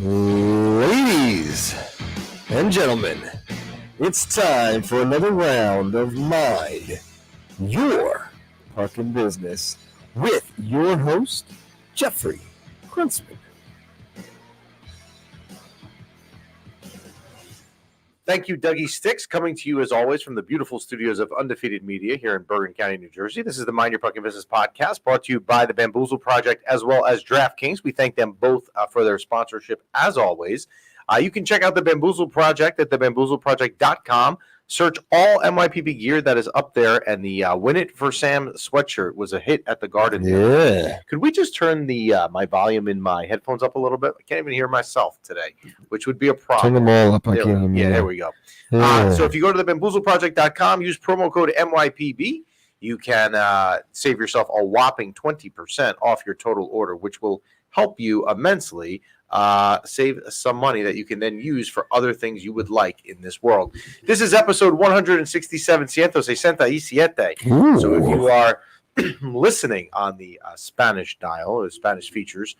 Ladies and gentlemen, it's time for another round of Mind Your Parking Business with your host, Jeffrey Huntsman. Thank you, Dougie Sticks, coming to you as always from the beautiful studios of Undefeated Media here in Bergen County, New Jersey. This is the Mind Your Parking Business podcast brought to you by the Bamboozle Project as well as DraftKings. We thank them both for their sponsorship as always. You can check out the Bamboozle Project at thebamboozleproject.com. Search all MYPB gear that is up there, and the Win It for Sam sweatshirt was a hit at the Garden. Yeah. Could we just turn the my volume in my headphones up a little bit? I can't even hear myself today, which would be a problem. Turn them all up. There we go. Yeah. So if you go to the bamboozleproject.com, use promo code MYPB, you can save yourself a whopping 20% off your total order, which will help you immensely save some money that you can then use for other things you would like in this world. This is episode 167, 167. Ooh. So if you are listening on the Spanish dial or Spanish features,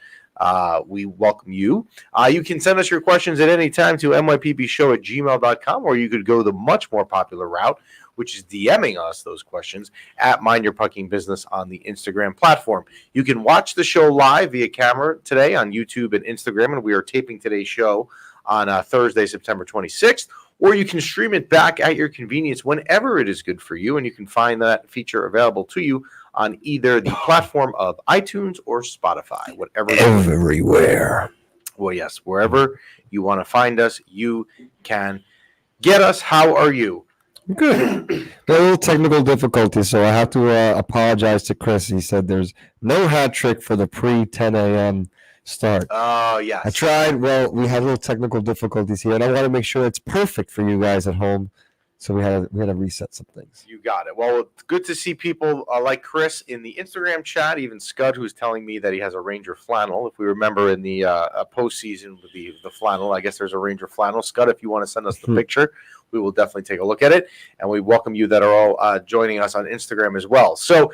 we welcome you. You can send us your questions at any time to mypbshow@gmail.com, or you could go the much more popular route, which is DMing us those questions at Mind Your Parking Business on the Instagram platform. You can watch the show live via camera today on YouTube and Instagram, and we are taping today's show on Thursday, September 26th, or you can stream it back at your convenience whenever it is good for you, and you can find that feature available to you on either the platform of iTunes or Spotify, whatever. Everywhere. Well, yes, wherever you want to find us, you can get us. How are you? Good. A little technical difficulty, so I have to apologize to Chris. He said there's no hat trick for the pre-10 a.m. start. Oh, yes. I tried. Well, we had little technical difficulties here, and I want to make sure it's perfect for you guys at home. So we had to reset some things. You got it. Well, it's good to see people like Chris in the Instagram chat, even Scud, who's telling me that he has a Ranger flannel. If we remember in the postseason with the flannel, I guess there's a Ranger flannel. Scud, if you want to send us the picture, we will definitely take a look at it. And we welcome you that are all joining us on Instagram as well. So,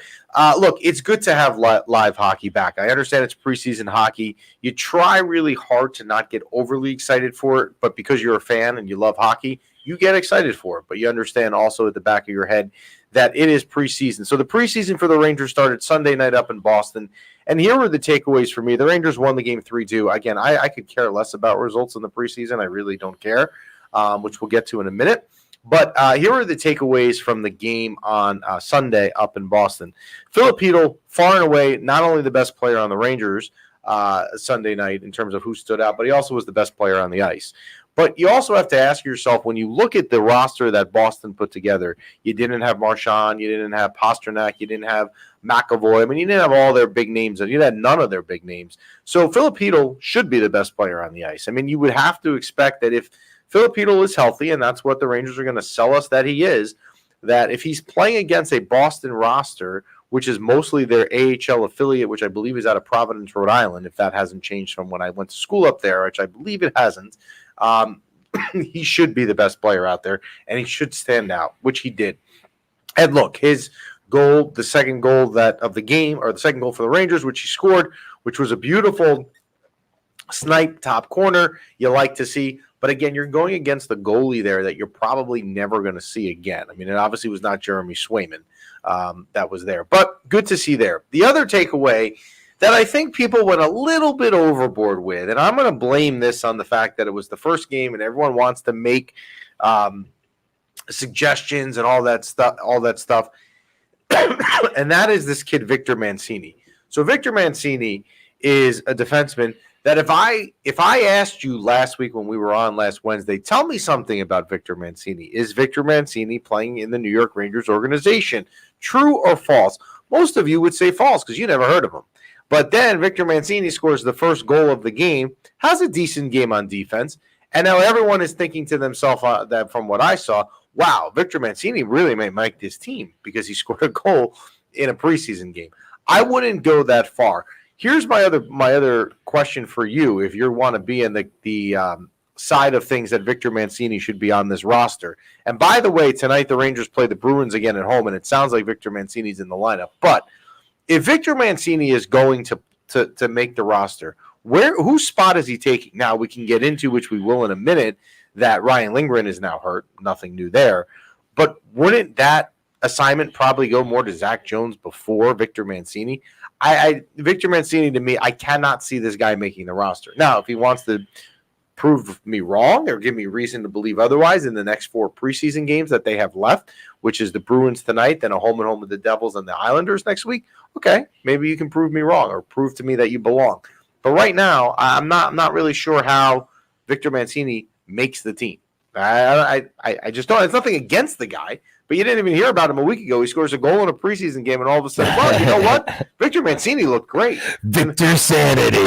look, it's good to have live hockey back. I understand it's preseason hockey. You try really hard to not get overly excited for it, but because you're a fan and you love hockey, you get excited for it, but you understand also at the back of your head that it is preseason. So the preseason for the Rangers started Sunday night up in Boston, and here were the takeaways for me. The Rangers won the game 3-2. Again, I could care less about results in the preseason. I really don't care, which we'll get to in a minute. But here are the takeaways from the game on Sunday up in Boston. Filipino, far and away, not only the best player on the Rangers Sunday night in terms of who stood out, but he also was the best player on the ice. But you also have to ask yourself, when you look at the roster that Boston put together, you didn't have Marchand, you didn't have Pasternak, you didn't have McAvoy. I mean, you didn't have all their big names, and you had none of their big names. So Filipino should be the best player on the ice. I mean, you would have to expect that if Filipino is healthy, and that's what the Rangers are going to sell us that he is, that if he's playing against a Boston roster, which is mostly their AHL affiliate, which I believe is out of Providence, Rhode Island, if that hasn't changed from when I went to school up there, which I believe it hasn't, he should be the best player out there, and he should stand out, which he did. And look, his goal, the second goal of the game, or the second goal for the Rangers, which he scored, which was a beautiful snipe top corner, you like to see. But again, you're going against the goalie there that you're probably never going to see again. I mean, it obviously was not Jeremy Swayman that was there, but good to see there. The other takeaway that I think people went a little bit overboard with, and I'm going to blame this on the fact that it was the first game and everyone wants to make suggestions and all that stuff. And that is this kid, Victor Mancini. So Victor Mancini is a defenseman that if I asked you last week when we were on last Wednesday, tell me something about Victor Mancini. Is Victor Mancini playing in the New York Rangers organization? True or false? Most of you would say false because you never heard of him. But then Victor Mancini scores the first goal of the game, has a decent game on defense, and now everyone is thinking to themselves that from what I saw, wow, Victor Mancini really may make this team because he scored a goal in a preseason game. I wouldn't go that far. Here's my other question for you if you want to be in the side of things that Victor Mancini should be on this roster. And by the way, tonight the Rangers play the Bruins again at home, and it sounds like Victor Mancini's in the lineup. But if Victor Mancini is going to make the roster, Whose spot is he taking? Now we can get into, which we will in a minute, that Ryan Lindgren is now hurt. Nothing new there. But wouldn't that assignment probably go more to Zach Jones before Victor Mancini? Victor Mancini, to me, I cannot see this guy making the roster. Now, if he wants to prove me wrong or give me reason to believe otherwise in the next 4 preseason games that they have left, which is the Bruins tonight, then a home and home with the Devils and the Islanders next week, okay, maybe you can prove me wrong or prove to me that you belong. But right now, I'm not really sure how Victor Mancini makes the team. I just don't. It's nothing against the guy, but you didn't even hear about him a week ago. He scores a goal in a preseason game, and all of a sudden, well, you know what? Victor Mancini looked great. Victor Sanity.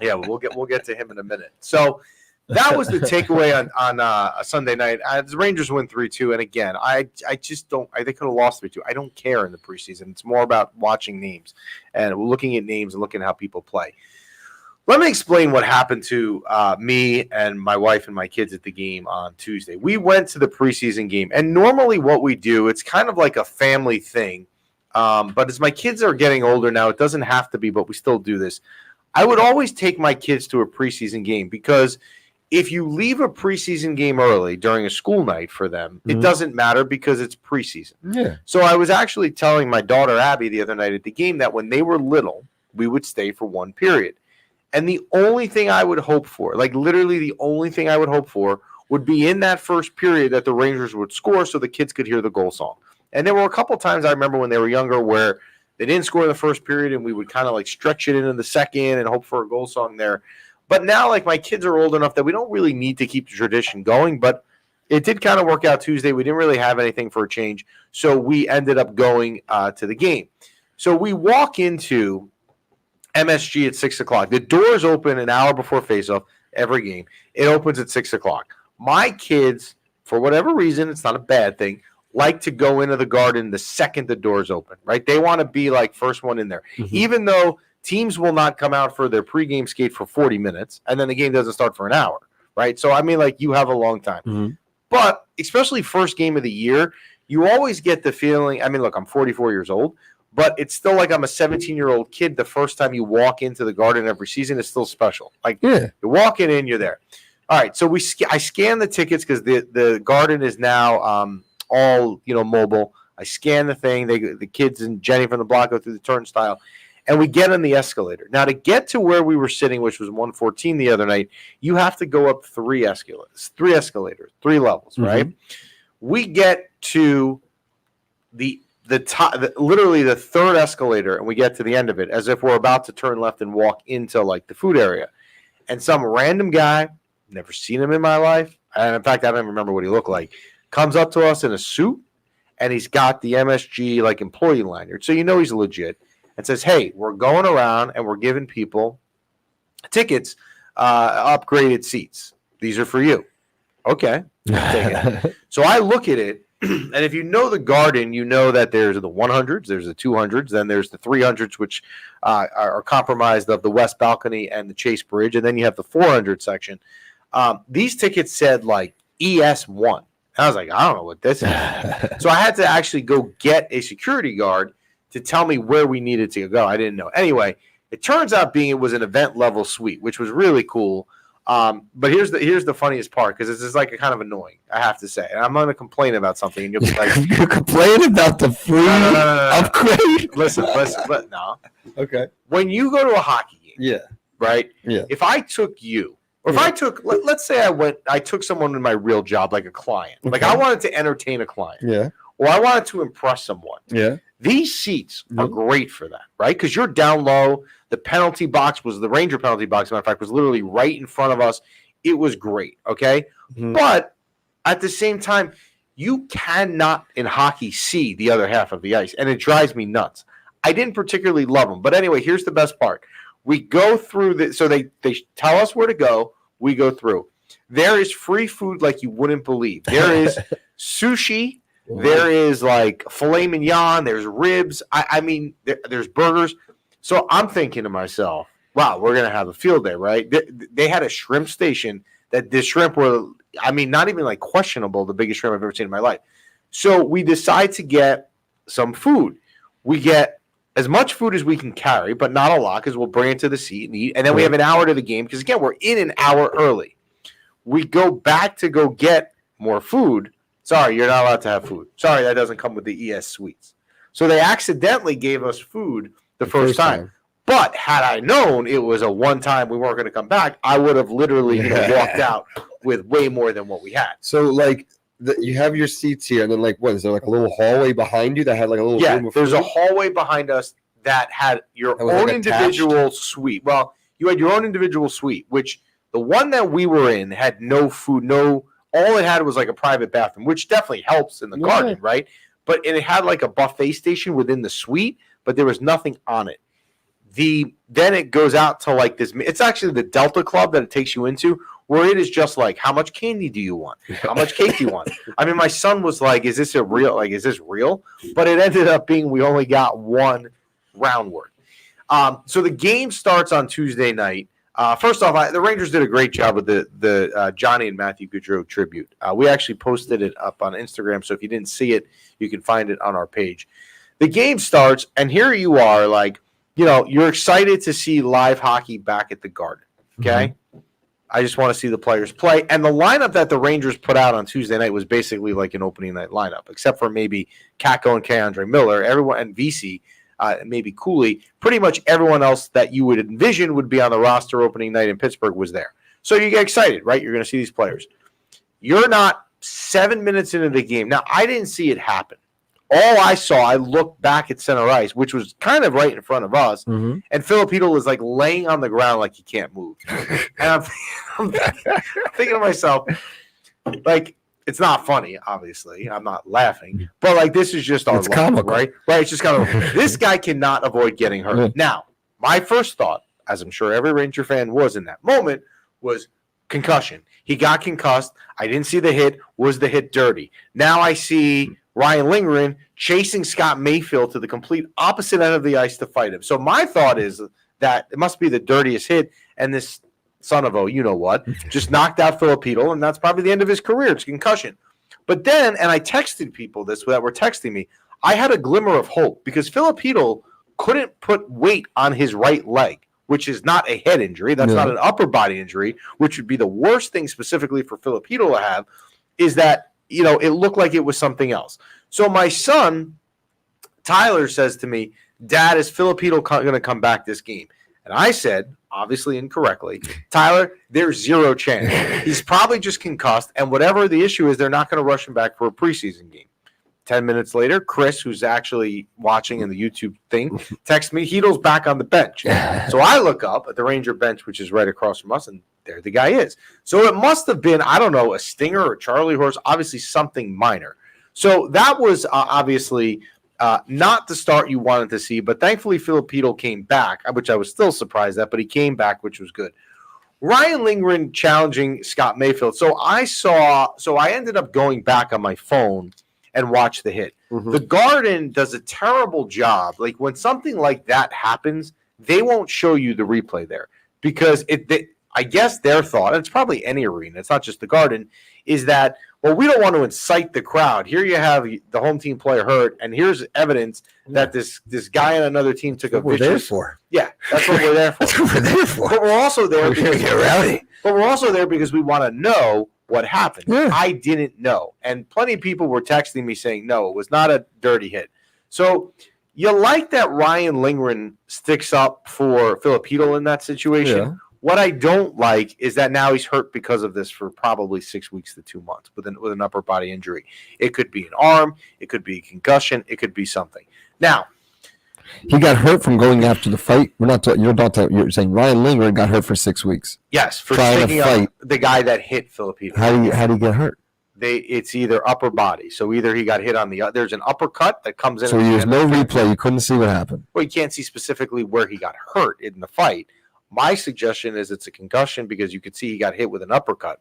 Yeah, we'll get to him in a minute. So that was the takeaway on a Sunday night. The Rangers win 3-2, and again, I just don't. They could have lost 3-2. I don't care in the preseason. It's more about watching names and looking at names and looking at how people play. Let me explain what happened to me and my wife and my kids at the game on Tuesday. We went to the preseason game, and normally what we do, it's kind of like a family thing. But as my kids are getting older now, it doesn't have to be, but we still do this. I would always take my kids to a preseason game because if you leave a preseason game early during a school night for them, it doesn't matter because it's preseason. Yeah. So I was actually telling my daughter Abby the other night at the game that when they were little, we would stay for one period. And the only thing I would hope for, like literally the only thing I would hope for, would be in that first period that the Rangers would score so the kids could hear the goal song. And there were a couple times I remember when they were younger where they didn't score in the first period and we would kind of like stretch it into the second and hope for a goal song there. But now, like, my kids are old enough that we don't really need to keep the tradition going. But it did kind of work out Tuesday. We didn't really have anything for a change. So we ended up going to the game. So we walk into MSG at 6 o'clock. The doors open an hour before faceoff every game. It opens at 6 o'clock. My kids, for whatever reason, it's not a bad thing, like to go into the Garden the second the doors open, right? They want to be like first one in there. Even though teams will not come out for their pregame skate for 40 minutes, and then the game doesn't start for an hour, right? So, I mean, like, you have a long time. But especially first game of the year, you always get the feeling, I mean, look, I'm 44 years old, but it's still like I'm a 17-year-old kid. The first time you walk into the Garden every season is still special. Like, you're walking in, you're there. All right, so I scan the tickets because the Garden is now all, mobile. I scan the thing. The kids and Jenny from the block go through the turnstile, and we get on the escalator. Now, to get to where we were sitting, which was 114 the other night, you have to go up three escalators, 3 levels, right? We get to the top, literally the third escalator, and we get to the end of it as if we're about to turn left and walk into like the food area. And some random guy, never seen him in my life, and in fact, I don't even remember what he looked like, comes up to us in a suit, and he's got the MSG like employee lanyard, so he's legit, and says, "Hey, we're going around and we're giving people tickets, upgraded seats. These are for you." Okay, take it. So I look at it. And if you know the Garden, you know that there's the 100s, there's the 200s, then there's the 300s, which are comprised of the West Balcony and the Chase Bridge, and then you have the 400 section. These tickets said like ES1. I was like, I don't know what this is. So I had to actually go get a security guard to tell me where we needed to go. I didn't know. Anyway, it turns out it was an event level suite, which was really cool. But here's the funniest part, because this is like kind of annoying, I have to say. And I'm going to complain about something, and you'll be like, "You're complaining about the free upgrade?" Listen. No. Okay. When you go to a hockey game, right? Yeah. If I took you, or if I took, let's say I took someone in my real job, like a client, like I wanted to entertain a client, or I wanted to impress someone, these seats are great for that, right? Because you're down low. The penalty box the Ranger penalty box, matter of fact, was literally right in front of us. It was great, okay? But at the same time, you cannot in hockey see the other half of the ice, and it drives me nuts. I didn't particularly love them. But anyway, here's the best part. We go through so they tell us where to go. We go through. There is free food like you wouldn't believe. There is sushi. There is like filet mignon. There's ribs. I mean, there's burgers. So I'm thinking to myself, wow, we're going to have a field day, right? They had a shrimp station that the shrimp were, I mean, not even like questionable, the biggest shrimp I've ever seen in my life. So we decide to get some food. We get as much food as we can carry, but not a lot because we'll bring it to the seat and eat. And then we have an hour to the game because, again, we're in an hour early. We go back to go get more food. Sorry, you're not allowed to have food. Sorry, that doesn't come with the ES suites. So they accidentally gave us food the first time. But had I known it was a one time we weren't going to come back, I would have literally walked out with way more than what we had. So, like, you have your seats here, and then, like, what is there, like a little hallway behind you that had like a little room of there's food? a hallway behind us that had your own like individual suite. Well, you had your own individual suite, which the one that we were in had no food, all it had was like a private bathroom, which definitely helps in the garden, right? But it had like a buffet station within the suite, but there was nothing on it. Then it goes out to like this. It's actually the Delta Club that it takes you into, where it is just like, how much candy do you want? How much cake do you want? I mean, my son was like, is this real? But it ended up being we only got one round worth. So the game starts on Tuesday night. First off, the Rangers did a great job with the Johnny and Matthew Gaudreau tribute. We actually posted it up on Instagram, so if you didn't see it, you can find it on our page. The game starts, and here you are, like, you're excited to see live hockey back at the Garden, okay? Mm-hmm. I just want to see the players play. And the lineup that the Rangers put out on Tuesday night was basically like an opening night lineup, except for maybe Kakko and Keandre Miller, everyone, and VC, maybe Cooley. Pretty much everyone else that you would envision would be on the roster opening night in Pittsburgh was there. So you get excited, right? You're going to see these players. You're not 7 minutes into the game. Now, I didn't see it happen. All I saw, I looked back at center ice, which was kind of right in front of us, and Filipino is like laying on the ground like he can't move. And I'm thinking to myself, like, it's not funny, obviously. I'm not laughing. But, like, this is just our life, right? Right, it's just kind of, this guy cannot avoid getting hurt. Now, my first thought, as I'm sure every Ranger fan was in that moment, was concussion. He got concussed. I didn't see the hit. Was the hit dirty? Now I see Ryan Lindgren chasing Scott Mayfield to the complete opposite end of the ice to fight him. So my thought is that it must be the dirtiest hit, and this son of a you-know-what just knocked out Filipino, and that's probably the end of his career. It's concussion. But then, and I texted people this that were texting me, I had a glimmer of hope because Filipino couldn't put weight on his right leg, which is not a head injury. That's not an upper body injury, which would be the worst thing specifically for Filipino to have, is that it looked like it was something else. So my son, Tyler, says to me, Dad, is Filipino going to come back this game? And I said, obviously incorrectly, Tyler, there's zero chance. He's probably just concussed, and whatever the issue is, they're not going to rush him back for a preseason game. 10 minutes later, Chris, who's actually watching in the YouTube thing, texts me, Heedle's back on the bench. So I look up at the Ranger bench, which is right across from us, and there the guy is. So it must have been, I don't know, a stinger or Charlie horse, obviously something minor. So that was obviously not the start you wanted to see, but thankfully Filipino came back, which I was still surprised at, but he came back, which was good. Ryan Lindgren challenging Scott Mayfield. So I ended up going back on my phone and watch the hit. The Garden does a terrible job. Like when something like that happens, they won't show you the replay there because I guess their thought, and it's probably any arena, it's not just the Garden, is that, well, we don't want to incite the crowd. Here you have the home team player hurt, and here's evidence that this guy on another team took a vicious. We're there for. Yeah, that's what we're there for. That's what we're there for. But we're also there because get rowdy. But we're also there because we want to know what happened. Yeah. I didn't know. And plenty of people were texting me saying, no, it was not a dirty hit. So you like that Ryan Lindgren sticks up for Filipino in that situation. Yeah. What I don't like is that now he's hurt because of this for probably 6 weeks to 2 months with an upper body injury. It could be an arm. It could be a concussion. It could be something. Now, he got hurt from going after the fight. You're saying Ryan Lindgren got hurt for 6 weeks. Yes, for sticking up the guy that hit Filipino. How did he get hurt? It's either upper body. So either he got hit on there's an uppercut that comes in. So there's no replay. You couldn't see what happened. Well, you can't see specifically where he got hurt in the fight. My suggestion is it's a concussion because you could see he got hit with an uppercut.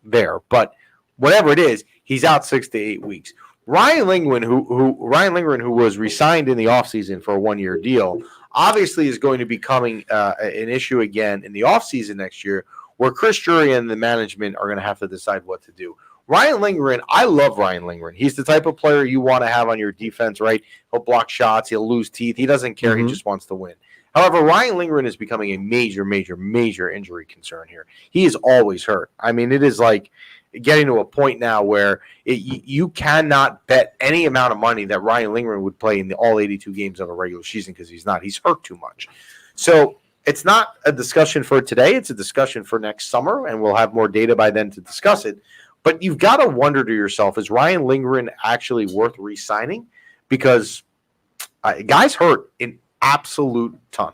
There. But whatever it is, he's out 6 to 8 weeks. Ryan Lindgren, who was re-signed in the offseason for a 1-year deal, obviously is going to be becoming an issue again in the offseason next year, where Chris Drury and the management are going to have to decide what to do. Ryan Lindgren, I love Ryan Lindgren. He's the type of player you want to have on your defense, right? He'll block shots. He'll lose teeth. He doesn't care. He just wants to win. However, Ryan Lindgren is becoming a major, major, major injury concern here. He is always hurt. I mean, it is like getting to a point now where you cannot bet any amount of money that Ryan Lindgren would play in all 82 games of a regular season because he's not. He's hurt too much. So it's not a discussion for today. It's a discussion for next summer, and we'll have more data by then to discuss it. But you've got to wonder to yourself, is Ryan Lindgren actually worth re-signing? Because guy's hurt an absolute ton.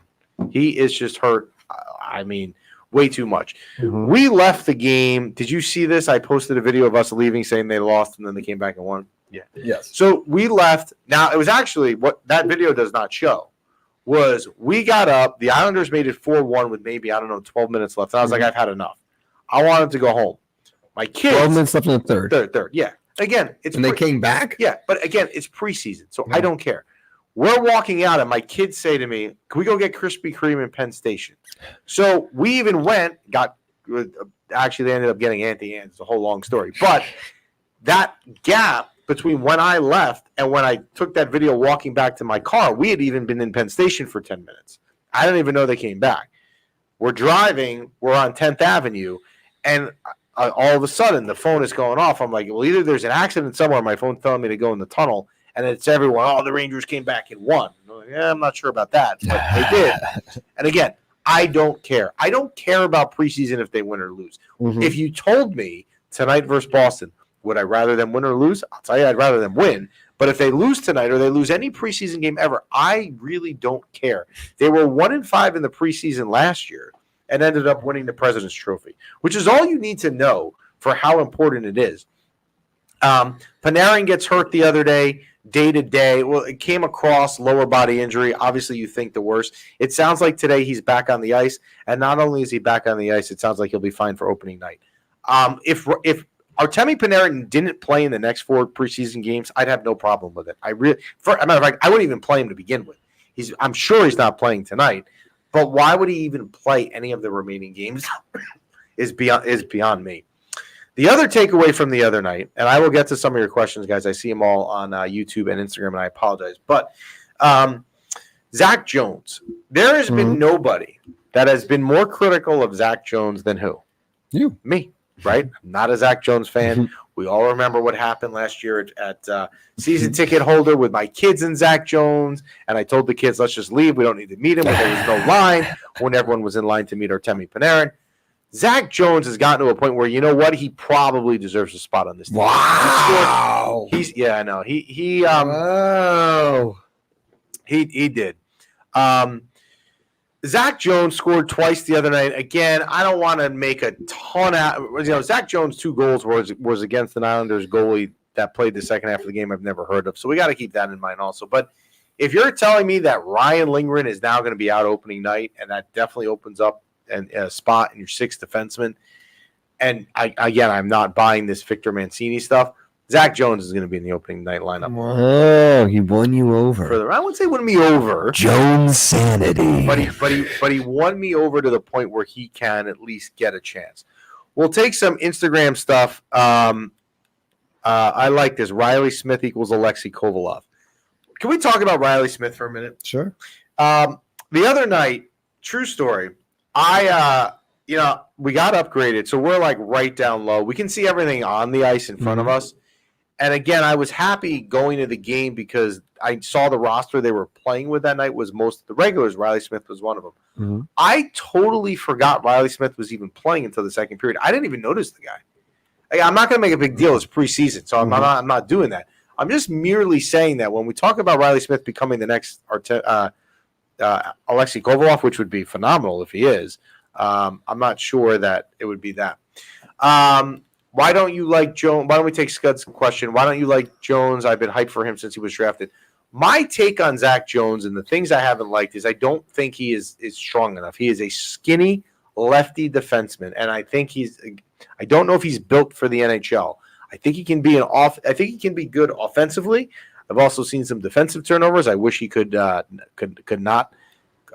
He is just hurt, I mean, way too much. We left the game. Did you see this? I posted a video of us leaving saying they lost, and then they came back and won. Yeah. Yes. So we left. Now, it was actually what that video does not show was we got up. The Islanders made it 4-1 with maybe, 12 minutes left. And I was like, I've had enough. I wanted to go home. My kids. 12 minutes left in the third. Third. Yeah. Again, it's and they came back? Yeah. But again, it's preseason. So I don't care. We're walking out, and my kids say to me, can we go get Krispy Kreme in Penn Station? So we even went, actually, they ended up getting Auntie Anne's. It's a whole long story. But that gap between when I left and when I took that video walking back to my car, we had even been in Penn Station for 10 minutes. I didn't even know they came back. We're driving. We're on 10th Avenue, and all of a sudden, the phone is going off. I'm like, well, either there's an accident somewhere. My phone's telling me to go in the tunnel, and it's everyone. Oh, the Rangers came back and won. I'm like, I'm not sure about that, but they did. And again, I don't care. I don't care about preseason if they win or lose. If you told me tonight versus Boston, would I rather them win or lose? I'll tell you, I'd rather them win. But if they lose tonight or they lose any preseason game ever, I really don't care. They were 1-5 in the preseason last year and ended up winning the President's Trophy, which is all you need to know for how important it is. Panarin gets hurt the other day to day. Well, it came across lower body injury. Obviously, you think the worst. It sounds like today he's back on the ice, and not only is he back on the ice, it sounds like he'll be fine for opening night. If Artemi Panarin didn't play in the next 4 preseason games, I'd have no problem with it. As a matter of fact, I wouldn't even play him to begin with. I'm sure he's not playing tonight. But why would he even play any of the remaining games is beyond me. The other takeaway from the other night, and I will get to some of your questions, guys. I see them all on YouTube and Instagram, and I apologize. But Zack Jones, there has been nobody that has been more critical of Zack Jones than who? You. Me, right? I'm not a Zack Jones fan. We all remember what happened last year at season ticket holder with my kids and Zack Jones. And I told the kids, let's just leave. We don't need to meet him. But there was no line when everyone was in line to meet Artemi Panarin. Zack Jones has gotten to a point where, you know what? He probably deserves a spot on this team. Wow. I know. He did. Zack Jones scored twice the other night. Again, I don't want to make a ton out. Zack Jones' 2 goals was against an Islanders goalie that played the second half of the game I've never heard of. So we got to keep that in mind also. But if you're telling me that Ryan Lindgren is now going to be out opening night, and that definitely opens up a spot in your 6th defenseman, and I'm not buying this Victor Mancini stuff. Zack Jones is going to be in the opening night lineup. Oh, he won you over. I wouldn't say won me over. Jones sanity. But he won me over to the point where he can at least get a chance. We'll take some Instagram stuff. I like this. Riley Smith equals Alexei Kovalov. Can we talk about Riley Smith for a minute? Sure. The other night, true story, we got upgraded, so we're like right down low. We can see everything on the ice in front of us. And again, I was happy going to the game because I saw the roster they were playing with that night was most of the regulars. Riley Smith was one of them. I totally forgot Riley Smith was even playing until the second period. I didn't even notice the guy. I'm not going to make a big deal. It's preseason, so I'm not doing that. I'm just merely saying that when we talk about Riley Smith becoming the next Alexei Kovalov, which would be phenomenal if he is, I'm not sure that it would be that. Why don't you like Jones? Why don't we take Scud's question? Why don't you like Jones? I've been hyped for him since he was drafted. My take on Zack Jones and the things I haven't liked is I don't think he is strong enough. He is a skinny lefty defenseman, and I think I don't know if he's built for the NHL. I think he can be I think he can be good offensively. I've also seen some defensive turnovers. I wish he could not.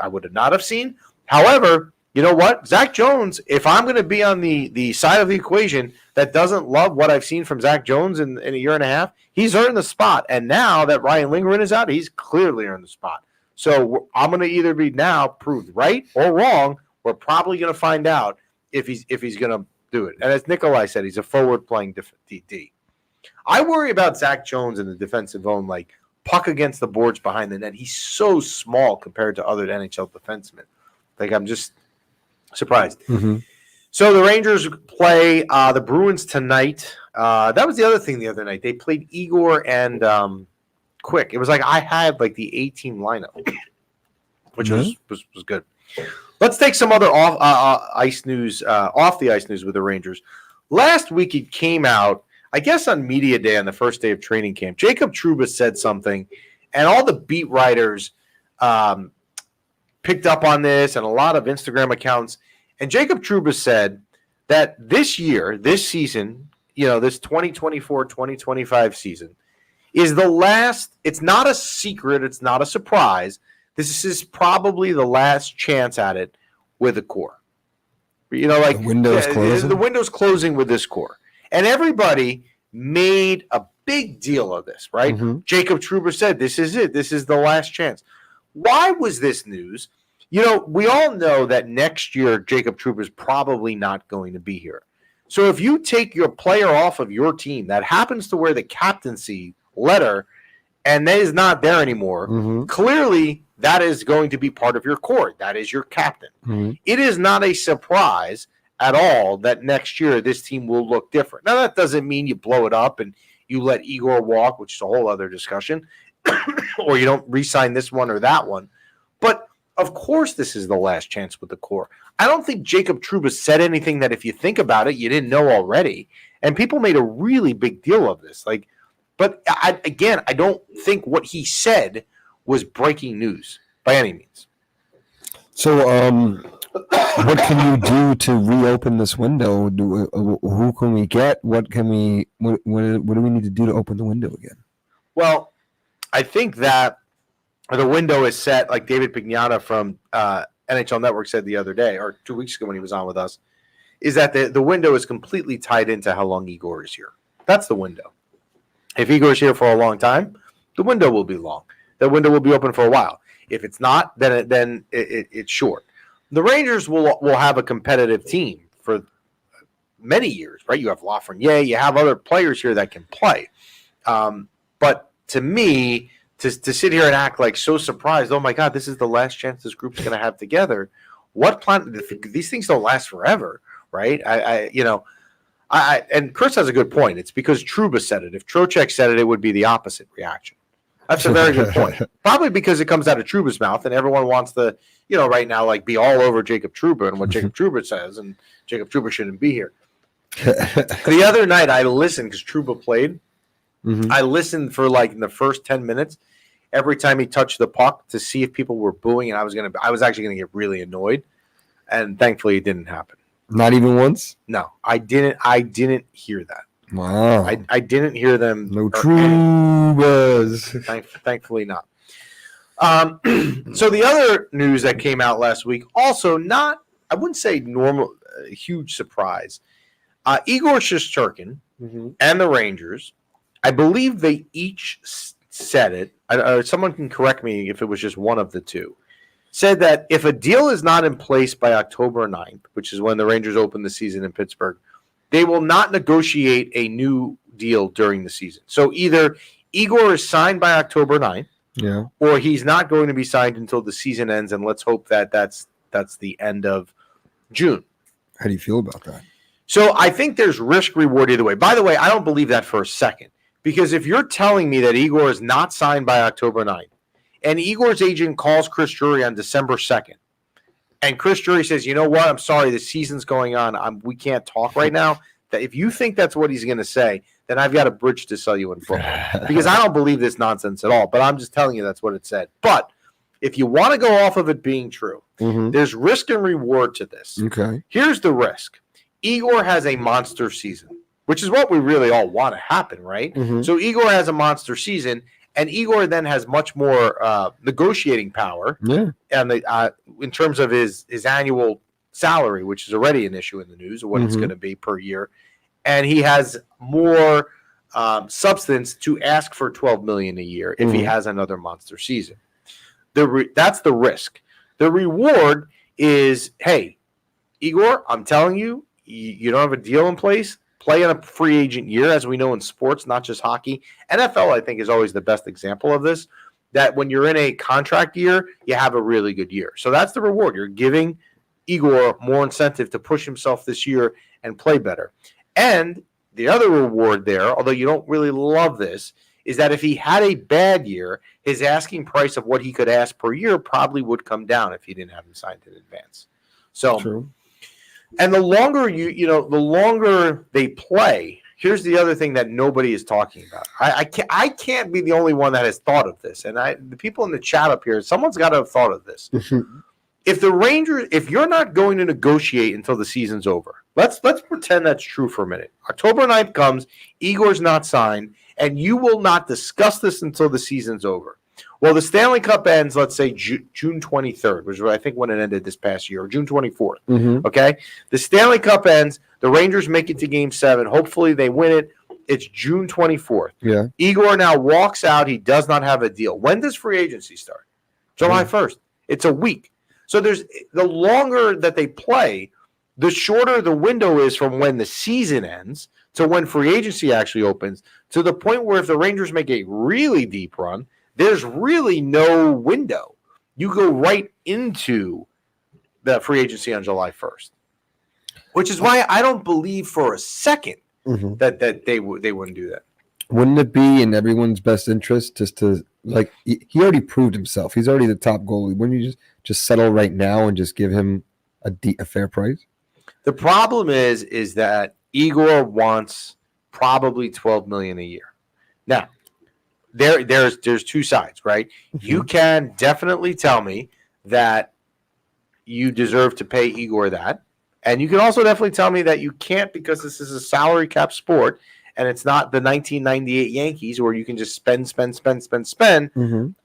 I would have not have seen. However, you know what? Zach Jones, if I'm going to be on the side of the equation that doesn't love what I've seen from Zach Jones in a year and a half, he's earned the spot. And now that Ryan Lindgren is out, he's clearly earned the spot. So I'm going to either be now proved right or wrong. We're probably going to find out if he's going to do it. And as Nikolai said, he's a forward-playing DD. I worry about Zach Jones in the defensive zone, like puck against the boards behind the net. He's so small compared to other NHL defensemen. Like, I'm just surprised. Mm-hmm. So the Rangers play the Bruins tonight. That was the other thing the other night. They played Igor and Quick. It was like I had like the A-team lineup, which was good. Let's take some other off the ice news with the Rangers. Last week it came out, I guess on media day on the first day of training camp. Jacob Trouba said something, and all the beat writers picked up on this, and a lot of Instagram accounts. And Jacob Trouba said that this season, this 2024-2025 season is the last. It's not a secret. It's not a surprise. This is probably the last chance at it with the core. Like the window's closing. The window's closing with this core. And everybody made a big deal of this, right? Mm-hmm. Jacob Trouba said, this is it. This is the last chance. Why was this news? We all know that next year Jacob Trouba is probably not going to be here. So if you take your player off of your team that happens to wear the captaincy letter and that is not there anymore, mm-hmm. clearly that is going to be part of your core. That is your captain. Mm-hmm. It is not a surprise at all that next year this team will look different. Now, that doesn't mean you blow it up and you let Igor walk, which is a whole other discussion, or you don't re-sign this one or that one. But, of course, this is the last chance with the core. I don't think Jacob Trouba said anything that if you think about it, you didn't know already. And people made a really big deal of this. But I don't think what he said was breaking news by any means. So, what can you do to reopen this window? Who can we get? What do we need to do to open the window again? Well, I think that the window is set, like David Pignata from NHL Network said the other day, or 2 weeks ago when he was on with us, is that the window is completely tied into how long Igor is here. That's the window. If Igor is here for a long time, the window will be long. The window will be open for a while. If it's not, then it's short. The Rangers will have a competitive team for many years, right? You have Lafreniere, you have other players here that can play. But to me, to sit here and act like so surprised, oh my God, this is the last chance this group's going to have together. What plan? These things don't last forever, right? And Chris has a good point. It's because Trouba said it. If Trocheck said it, it would be the opposite reaction. That's a very good point. Probably because it comes out of Trouba's mouth, and everyone wants to, right now, like be all over Jacob Trouba and what Jacob Trouba says, and Jacob Trouba shouldn't be here. The other night, I listened because Trouba played. Mm-hmm. I listened for like in the first 10 minutes, every time he touched the puck to see if people were booing, and I was actually going to get really annoyed, and thankfully it didn't happen. Not even once? No, I didn't hear that. Wow. I didn't hear them. No Troubas. Thankfully not. So the other news that came out last week, also not, I wouldn't say normal, huge surprise. Igor Shesterkin and the Rangers, I believe they each said it. Someone can correct me if it was just one of the two. Said that if a deal is not in place by October 9th, which is when the Rangers open the season in Pittsburgh, they will not negotiate a new deal during the season. So either Igor is signed by October 9th, or he's not going to be signed until the season ends, and let's hope that that's the end of June. How do you feel about that? So I think there's risk-reward either way. By the way, I don't believe that for a second, because if you're telling me that Igor is not signed by October 9th, and Igor's agent calls Chris Drury on December 2nd, and Chris Drury says, you know what, I'm sorry, the season's going on, we can't talk right now, that if you think that's what he's going to say, then I've got a bridge to sell you in Brooklyn. Because I don't believe this nonsense at all, but I'm just telling you that's what it said. But if you want to go off of it being true, there's risk and reward to this. Okay. Here's the risk. Igor has a monster season, which is what we really all want to happen, right? So Igor has a monster season, and Igor then has much more negotiating power, and in terms of his annual salary, which is already an issue in the news of what it's going to be per year, and he has more substance to ask for $12 million a year if he has another monster season. That's the risk. The reward is, hey, Igor, I'm telling you, you don't have a deal in place. Play in a free agent year, as we know in sports, not just hockey. NFL, I think, is always the best example of this, that when you're in a contract year, you have a really good year. So that's the reward. You're giving Igor more incentive to push himself this year and play better. And the other reward there, although you don't really love this, is that if he had a bad year, his asking price of what he could ask per year probably would come down if he didn't have him signed in advance. So, true. And the longer the longer they play, here's the other thing that nobody is talking about. I can't be the only one that has thought of this. And the people in the chat up here, someone's got to have thought of this. If the Rangers, if you're not going to negotiate until the season's over, let's pretend that's true for a minute. October 9th comes, Igor's not signed, and you will not discuss this until the season's over. Well, the Stanley Cup ends, let's say, June 23rd, which is I think when it ended this past year, or June 24th. Okay? The Stanley Cup ends. The Rangers make it to Game 7. Hopefully they win it. It's June 24th. Yeah. Igor now walks out. He does not have a deal. When does free agency start? July 1st. It's a week. So the longer that they play, the shorter the window is from when the season ends to when free agency actually opens, to the point where if the Rangers make a really deep run, there's really no window. You go right into the free agency on July 1st, which is why I don't believe for a second that they wouldn't do that. Wouldn't it be in everyone's best interest just to, like, he already proved himself. He's already the top goalie. Wouldn't you just settle right now and just give him a fair price? The problem is that Igor wants probably $12 million a year. Now, there's two sides, right? You can definitely tell me that you deserve to pay Igor that, and you can also definitely tell me that you can't because this is a salary cap sport and it's not the 1998 Yankees where you can just spend.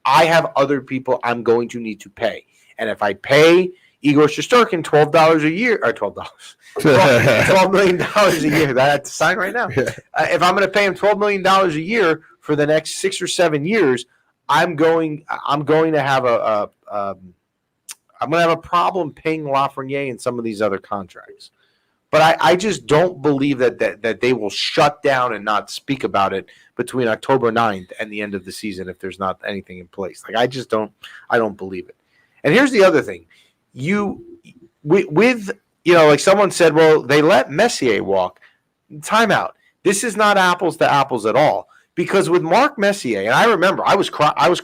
I have other people I'm going to need to pay, and if I pay Igor Shesterkin $12 a year, or $12 million a year, that I have to sign right now. If I'm going to pay him $12 million a year for the next 6 or 7 years, I'm going to have a problem paying Lafreniere and some of these other contracts. But I just don't believe that they will shut down and not speak about it between October 9th and the end of the season if there's not anything in place. Like, I don't believe it. And here's the other thing. Like someone said, well, they let Messier walk. Timeout. This is not apples to apples at all. Because with Mark Messier, and I remember I was crying. I was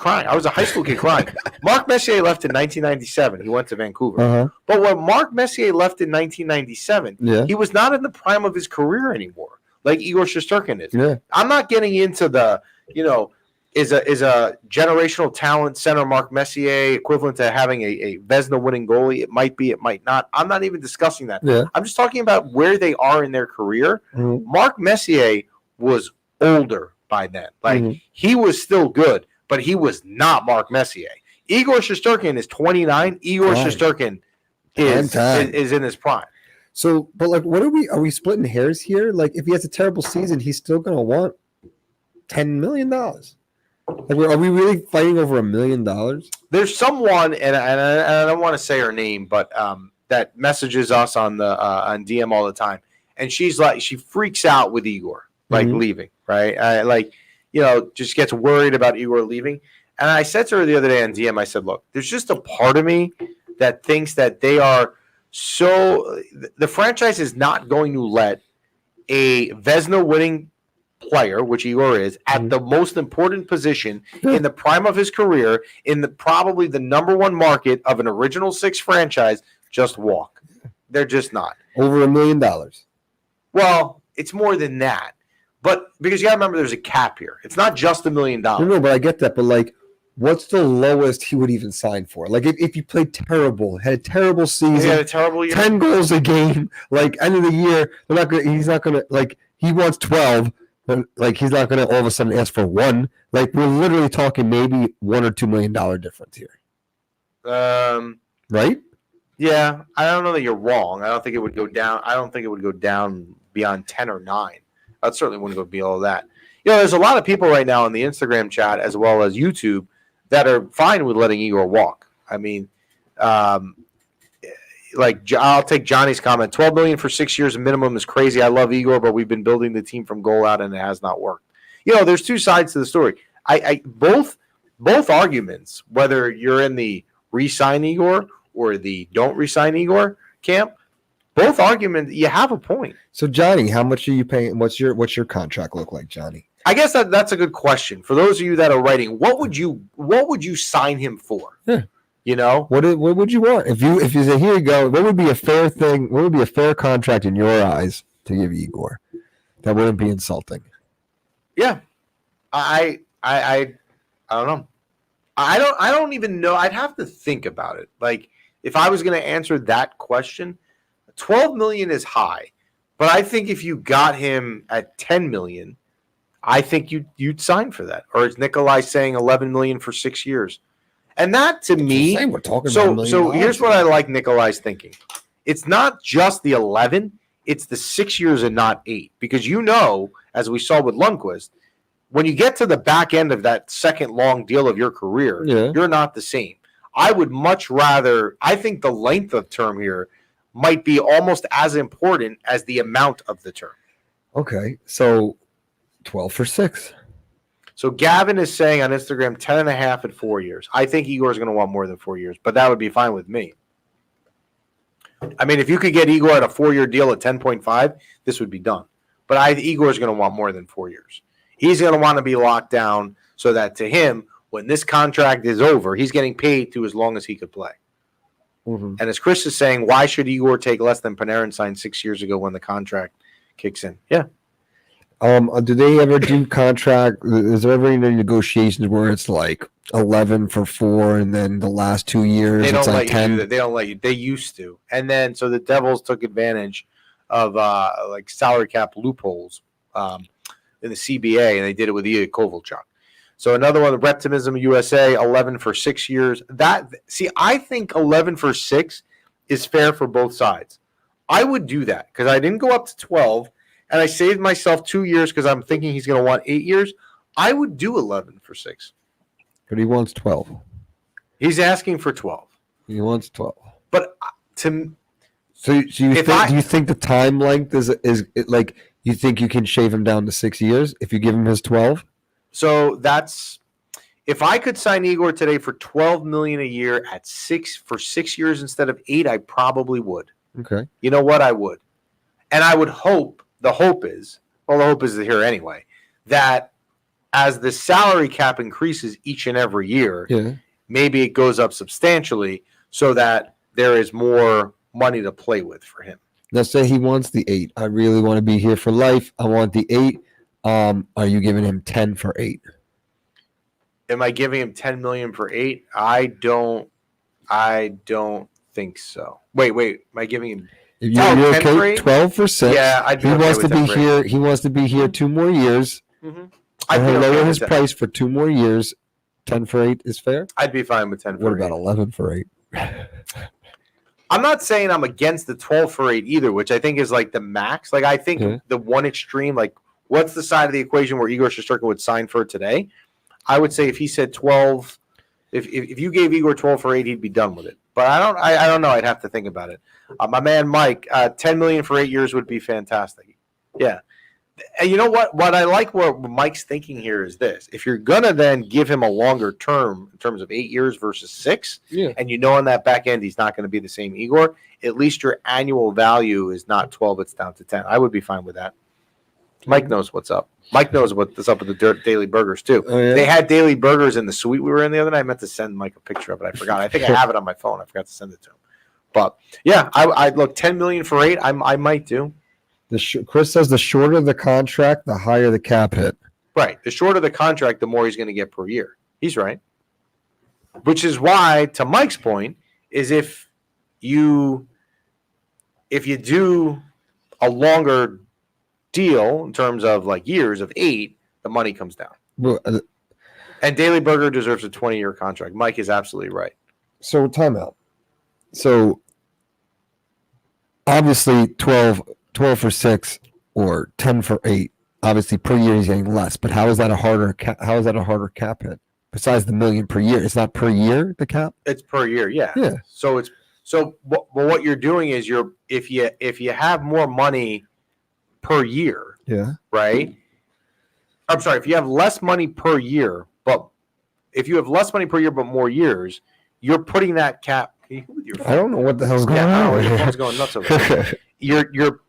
a high school kid crying. Mark Messier left in 1997. He went to Vancouver. But when Mark Messier left in 1997, he was not in the prime of his career anymore, like Igor Shesterkin is. Yeah. I'm not getting into the, is a generational talent center Mark Messier equivalent to having a Vezina winning goalie? It might be, it might not. I'm not even discussing that. Yeah. I'm just talking about where they are in their career. Mark Messier was older by then. Like, he was still good, but he was not Mark Messier. Igor Shesterkin is 29. Igor Shesterkin is in his prime. So, but like, are we splitting hairs here? Like, if he has a terrible season, he's still going to want $10 million. Like, are we really fighting over $1 million? There's someone, and I don't want to say her name, but that messages us on DM all the time, and she's like, she freaks out with Igor leaving, right? Just gets worried about Igor leaving. And I said to her the other day on DM, I said, look, there's just a part of me that thinks that they are the franchise is not going to let a Vezina winning player, which Igor is, at the most important position in the prime of his career, in probably the number one market of an original six franchise, just walk. They're just not. Over $1 million. Well, it's more than that. But because you got to remember, there's a cap here. It's not just $1 million. No, but I get that. But like, what's the lowest he would even sign for? Like, if you played terrible, had a terrible season, he had a terrible year, 10 goals a game, like end of the year, he's not gonna like, he wants 12, but like, he's not gonna all of a sudden ask for 1. Like, we're literally talking maybe $1 or $2 million difference here. Right? Yeah, I don't know that you're wrong. I don't think it would go down. I don't think it would go down beyond 10 or 9. I certainly wouldn't go below that. There's a lot of people right now in the Instagram chat as well as YouTube that are fine with letting Igor walk. I mean, um, I'll take Johnny's comment. 12 million for 6 years minimum is crazy. I love Igor, but we've been building the team from goal out and it has not worked. There's two sides to the story. Both arguments, whether you're in the re-sign Igor or the don't re-sign Igor camp, both arguments, you have a point. So Johnny, how much are you paying? What's your contract look like, Johnny? I guess that's a good question. For those of you that are writing, what would you sign him for? Yeah. What would you want if you say, here you go? What would be a fair thing? What would be a fair contract in your eyes to give Igor that wouldn't be insulting? Yeah, I don't know. I don't even know. I'd have to think about it. Like if I was going to answer that question, 12 million is high, but I think if you got him at 10 million, I think you'd sign for that. Or is Nikolai saying 11 million for 6 years? And that to me, we're talking so here's what I like Nikolai's thinking. It's not just the 11, it's the 6 years and not 8. Because as we saw with Lundqvist, when you get to the back end of that second long deal of your career, you're not the same. I would much rather, I think the length of term here might be almost as important as the amount of the term. Okay, so 12 for 6. So Gavin is saying on Instagram 10.5 at 4 years. I think Igor's going to want more than 4 years, but that would be fine with me. I mean, if you could get Igor at a 4-year deal at 10.5, this would be done. But Igor's going to want more than 4 years. He's going to want to be locked down so that to him, when this contract is over, he's getting paid to as long as he could play. Mm-hmm. And as Chris is saying, why should Igor take less than Panarin signed 6 years ago when the contract kicks in? Yeah. Do they ever do contract? Is there ever any negotiations where it's like 11 for 4 and then the last 2 years they don't it's let like you 10? do that. They don't let you. They used to. And then so the Devils took advantage of like salary cap loopholes in the CBA, and they did it with Ilya Kovalchuk. So another one, the Reptimism USA, 11 for 6 years. I think 11 for 6 is fair for both sides. I would do that because I didn't go up to 12, and I saved myself 2 years because I'm thinking he's going to want 8 years. I would do 11 for 6. But he wants 12. He's asking for 12. He wants 12. But do you think the time length is like you think you can shave him down to 6 years if you give him his 12? So if I could sign Igor today for $12 million a year at 6 years instead of 8, I probably would. Okay. You know what? I would. And I would hope, the hope is here anyway, that as the salary cap increases each and every year, maybe it goes up substantially so that there is more money to play with for him. Let's say he wants the 8. I really want to be here for life. I want the 8. Are you giving him 10 for 8? Am I giving him 10 million for 8? I don't think so. Wait. Am I giving him? You're okay. 12 for 6. Yeah, I'd be he okay wants with to be 10 for here. 8. He wants to be here 2 more years. Mm-hmm. I'd lower his price for 2 more years. 10 for 8 is fair. I'd be fine with 10 for 8. What about 11 for 8? I'm not saying I'm against the 12 for 8 either, which I think is like the max. Like I think the one extreme, like what's the side of the equation where Igor Shesterkin would sign for today? I would say if he said 12, if you gave Igor 12 for 8, he'd be done with it. But I don't know. I'd have to think about it. My man Mike, 10 million for 8 years would be fantastic. Yeah. And you know what? What I like what Mike's thinking here is this. If you're going to then give him a longer term in terms of 8 years versus 6, and you know on that back end he's not going to be the same Igor, at least your annual value is not 12, it's down to 10. I would be fine with that. Mike knows what's up. Mike knows what's up with the Daily Burgers, too. Oh, yeah? They had Daily Burgers in the suite we were in the other night. I meant to send Mike a picture of it. I forgot. I think I have it on my phone. I forgot to send it to him. But, yeah, I'd look 10 million for 8. I might do. Chris says the shorter the contract, the higher the cap hit. Right. The shorter the contract, the more he's going to get per year. He's right. Which is why, to Mike's point, is if you do a longer deal in terms of like years of 8, the money comes down. Well, and Daily Burger deserves a 20-year contract. Mike is absolutely right. So timeout. So obviously 12 for 6 or 10 for 8. Obviously, per year he's getting less. But how is that a harder cap hit? Besides the $1 million per year, it's not per year the cap. It's per year, yeah. Yeah. So what you're doing is if you have more money per year, Yeah. right? I'm sorry, if you have less money per year, but if you have less money per year but more years, you're putting that cap. Can you with your phone? I don't know what the hell's going on. Your phone's going nuts over there. You're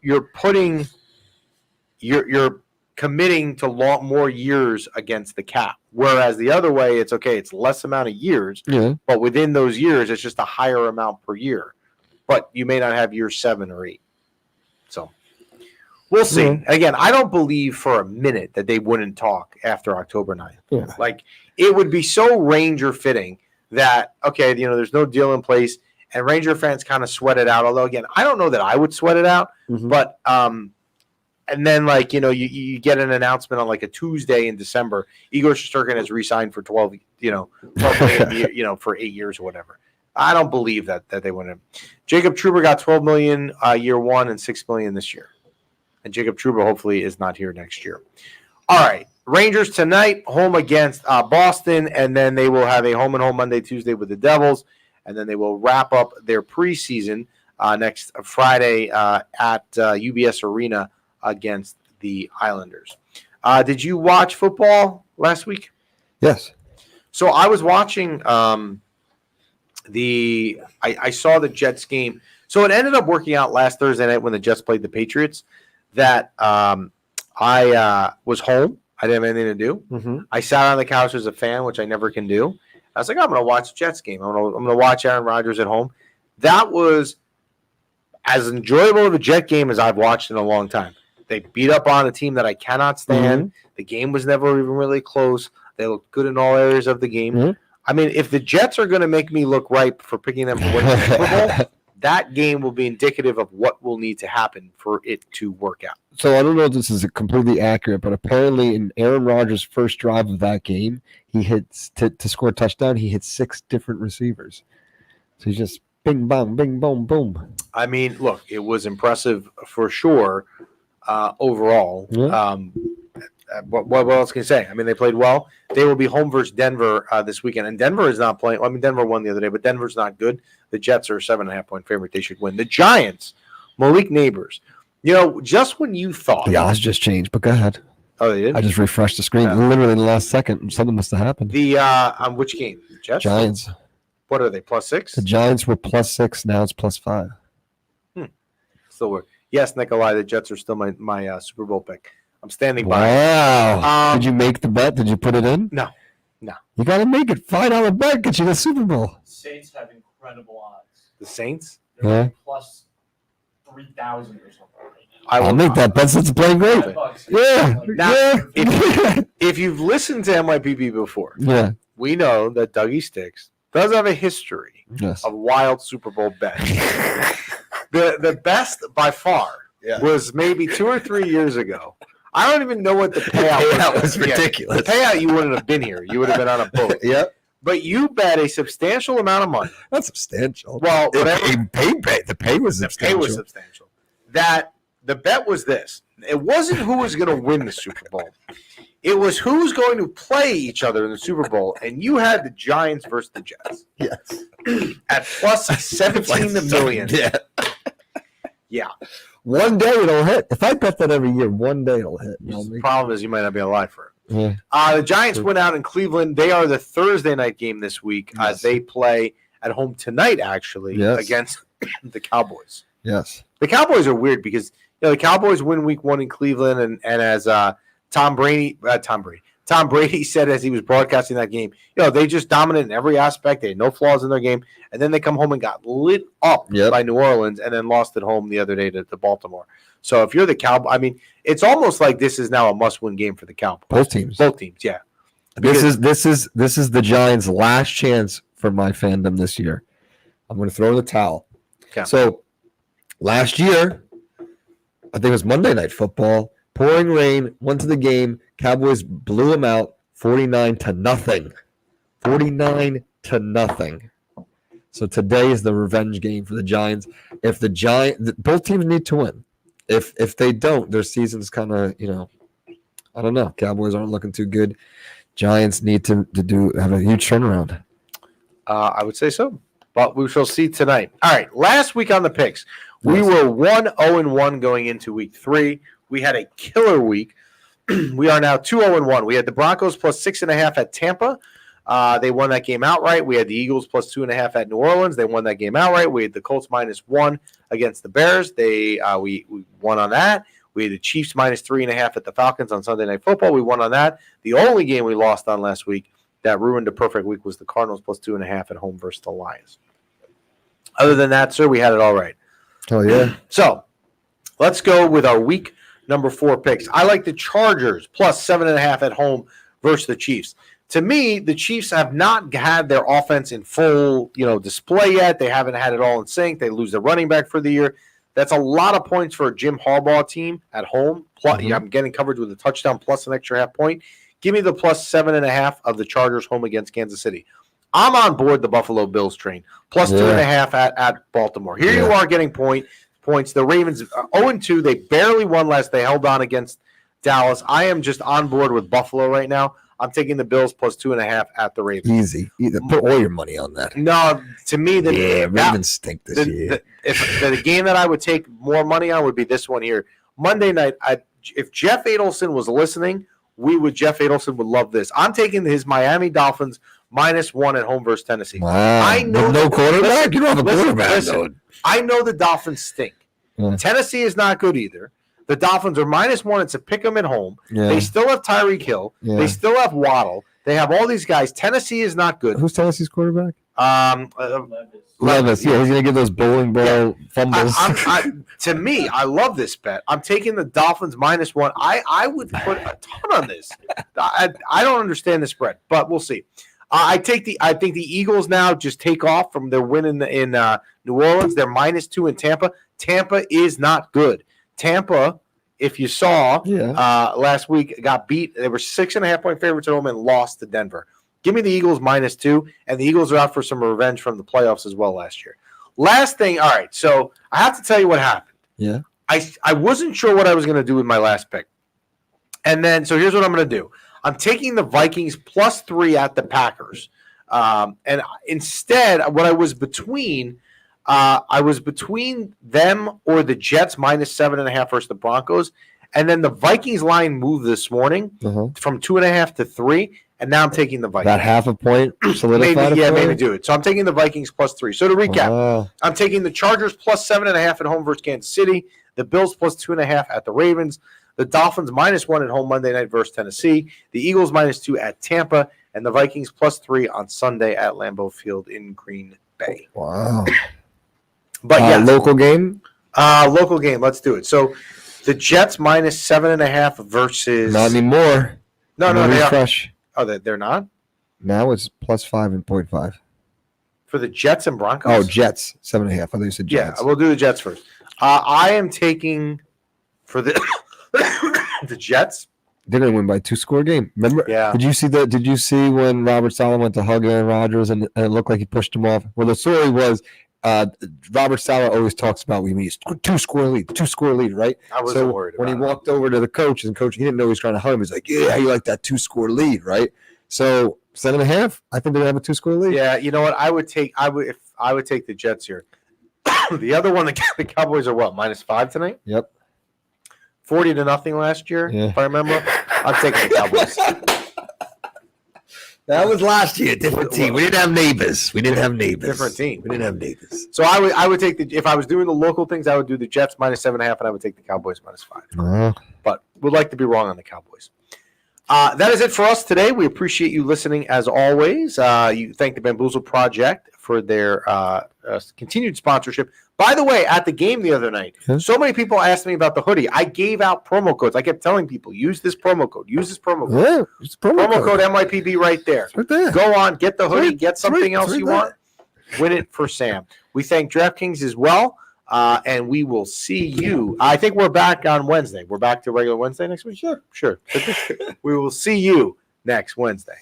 committing to more years against the cap. Whereas the other way, it's okay, it's less amount of years, but within those years, it's just a higher amount per year. But you may not have year 7 or 8. So we'll see. Again, I don't believe for a minute that they wouldn't talk after October 9th. Yeah. Like, it would be so Ranger fitting that, okay, there's no deal in place, and Ranger fans kind of sweat it out. Although, again, I don't know that I would sweat it out, but and then, like, you get an announcement on like a Tuesday in December. Igor Shesterkin has re-signed for 12 million, for 8 years or whatever. I don't believe that they wouldn't. Jacob Trouba got $12 million year 1 and $6 million this year, and Jacob Trouba hopefully is not here next year. All right, Rangers tonight home against Boston, and then they will have a home and home Monday, Tuesday with the Devils, and then they will wrap up their preseason next Friday at UBS Arena against the Islanders. Did you watch football last week? Yes. So I was watching I saw the Jets game. So it ended up working out last Thursday night when the Jets played the Patriots that I was home. I didn't have anything to do. I sat on the couch as a fan, which I never can do. I was like, I'm going to watch the Jets game. I'm going to watch Aaron Rodgers at home. That was as enjoyable of a Jet game as I've watched in a long time. They beat up on a team that I cannot stand. The game was never even really close. They looked good in all areas of the game. I mean, if the Jets are going to make me look ripe for picking them to win the Super Bowl, that game will be indicative of what will need to happen for it to work out. So I don't know if this is completely accurate, but apparently in Aaron Rodgers' first drive of that game, he hits to score a touchdown. He hit 6 different receivers. So he's just bing, bong, bing, boom, boom. I mean, look, it was impressive for sure overall. What else can you say? I mean, they played well. They will be home versus Denver this weekend, and Denver is not playing. I mean, Denver won the other day, but Denver's not good. The Jets are a 7.5-point favorite. They should win. The Giants, Malik Neighbors. Just when you thought the odds just changed, but go ahead. Oh, they did. I just refreshed the screen. Literally in the last second, something must have happened. The on which game? The Jets. Giants. What are they? +6. The Giants were +6. Now it's +5. Still work. Yes, Nikolai. The Jets are still my Super Bowl pick. I'm standing by. Wow. Did you make the bet? Did you put it in? No. You got to make it. $5 bet get you the Super Bowl. Saints have incredible odds. The Saints? They're plus 3,000 or something right now. I'll make that bet since it's playing great. Yeah. Now, if you've listened to MYPB before, we know that Dougie Sticks does have a history of wild Super Bowl bets. The best by far was maybe 2 or 3 years ago. I don't even know what the payout was. Ridiculous. The payout, you wouldn't have been here. You would have been on a boat. But you bet a substantial amount of money. Not substantial. Well, the pay was substantial. That the bet was this. It wasn't who was going to win the Super Bowl. It was who's going to play each other in the Super Bowl. And you had the Giants versus the Jets. Yes. At plus 17 million. Yeah. One day it'll hit. If I bet that every year, one day it'll hit. The problem is you might not be alive for it. Yeah. The Giants went out in Cleveland. They are the Thursday night game this week as they play at home tonight, actually, against the Cowboys. Yes. The Cowboys are weird because the Cowboys win week 1 in Cleveland, and as Tom Brady said as he was broadcasting that game, they just dominated in every aspect. They had no flaws in their game. And then they come home and got lit up by New Orleans and then lost at home the other day to Baltimore. So if you're the Cowboys, I mean, it's almost like this is now a must-win game for the Cowboys. Both teams, yeah. This is the Giants' last chance for my fandom this year. I'm going to throw in the towel. Okay. So last year, I think it was Monday Night Football. Pouring rain, went to the game. Cowboys blew them out 49-0. 49-0. So today is the revenge game for the Giants. If both teams need to win. If they don't, their season's kind of, I don't know. Cowboys aren't looking too good. Giants need to have a huge turnaround. I would say so, but we shall see tonight. All right, last week on the picks, we were 1-0-1 going into week 3. We had a killer week. We are now 2-0-1. We had the Broncos plus 6.5 at Tampa. They won that game outright. We had the Eagles plus 2.5 at New Orleans. They won that game outright. We had the Colts -1 against the Bears. We won on that. We had the Chiefs -3.5 at the Falcons on Sunday Night Football. We won on that. The only game we lost on last week that ruined a perfect week was the Cardinals plus 2.5 at home versus the Lions. Other than that, sir, we had it all right. Oh, yeah. So let's go with our week number 4 picks. I like the Chargers plus 7.5 at home versus the Chiefs. To me, the Chiefs have not had their offense in full, display yet. They haven't had it all in sync. They lose their running back for the year. That's a lot of points for a Jim Harbaugh team at home. Plus, I'm getting covered with a touchdown plus an extra half point. Give me the plus 7.5 of the Chargers home against Kansas City. I'm on board the Buffalo Bills train. Plus 2.5 at Baltimore. Here you are getting points. The Ravens 0-2. They barely won last. They held on against Dallas. I am just on board with Buffalo right now. I'm taking the Bills plus 2.5 at the Ravens. Easy. Put all your money on that. No, to me, Ravens stink this year. The game that I would take more money on would be this one here. Monday night, if Jeff Adelson was listening, Jeff Adelson would love this. I'm taking his Miami Dolphins -1 at home versus Tennessee. Wow. I know no quarterback? You don't have a quarterback. I know the Dolphins stink. Yeah. Tennessee is not good either. The Dolphins are -1. It's a pick 'em at home. Yeah. They still have Tyreek Hill. Yeah. They still have Waddle. They have all these guys. Tennessee is not good. Who's Tennessee's quarterback? Levis. Yeah, he's going to get those bowling ball fumbles. To me, I love this bet. I'm taking the Dolphins -1. I would put a ton on this. I don't understand the spread, but we'll see. I think the Eagles now just take off from their win in New Orleans. They're -2 in Tampa. Tampa is not good. Tampa, if you saw last week, got beat. They were 6.5 point favorites at home and lost to Denver. Give me the Eagles -2, and the Eagles are out for some revenge from the playoffs as well last year. Last thing, all right, so I have to tell you what happened. Yeah. I wasn't sure what I was going to do with my last pick. And then, so here's what I'm going to do. I'm taking the Vikings +3 at the Packers. And instead, what I was between them or the Jets -7.5 versus the Broncos. And then the Vikings line moved this morning from 2.5 to 3. And now I'm taking the Vikings. That half a point solidified. Maybe do it. So I'm taking the Vikings +3. So to recap, I'm taking the Chargers +7.5 at home versus Kansas City. The Bills +2.5 at the Ravens. The Dolphins -1 at home Monday night versus Tennessee. The Eagles -2 at Tampa. And the Vikings +3 on Sunday at Lambeau Field in Green Bay. Wow. But local game? Local game. Let's do it. So the Jets -7.5 versus. Not anymore. No, they are. Fresh. Oh, they're not? Now it's +5 and 0.5. For the Jets and Broncos? Oh, Jets, 7.5. I thought you said Jets. Yeah, we'll do the Jets first. I am taking for the the Jets. They're going to win by 2-score game. Remember? Yeah. Did you see when Robert Saleh went to hug Aaron Rodgers and it looked like he pushed him off? Well, the story was Robert Saleh always talks about we need 2-score lead, right? I wasn't worried about when he walked over to the coach, he didn't know he was trying to hug him. He's like, yeah, you like that 2-score lead, right? So 7.5, I think they're gonna have a 2-score lead. Yeah, you know what? I would take the Jets here. The other one, the Cowboys are what, -5 tonight? Yep. 40-0 last year, if I remember. I'm taking the Cowboys. That was last year, different team. We didn't have neighbors. Different team. We didn't have neighbors. So I would take if I was doing the local things, I would do the Jets -7.5, and I would take the Cowboys -5. But would like to be wrong on the Cowboys. That is it for us today. We appreciate you listening as always. You thank the Bamboozle Project for their continued sponsorship. By the way, at the game the other night, so many people asked me about the hoodie. I gave out promo codes. I kept telling people, use this promo code. Use this promo code. Yeah, it's promo code MYPB right there. Right there. Go on, get the hoodie, get something else you want. Win it for Sam. We thank DraftKings as well, and we will see you. I think we're back on Wednesday. We're back to regular Wednesday next week? Sure. We will see you next Wednesday.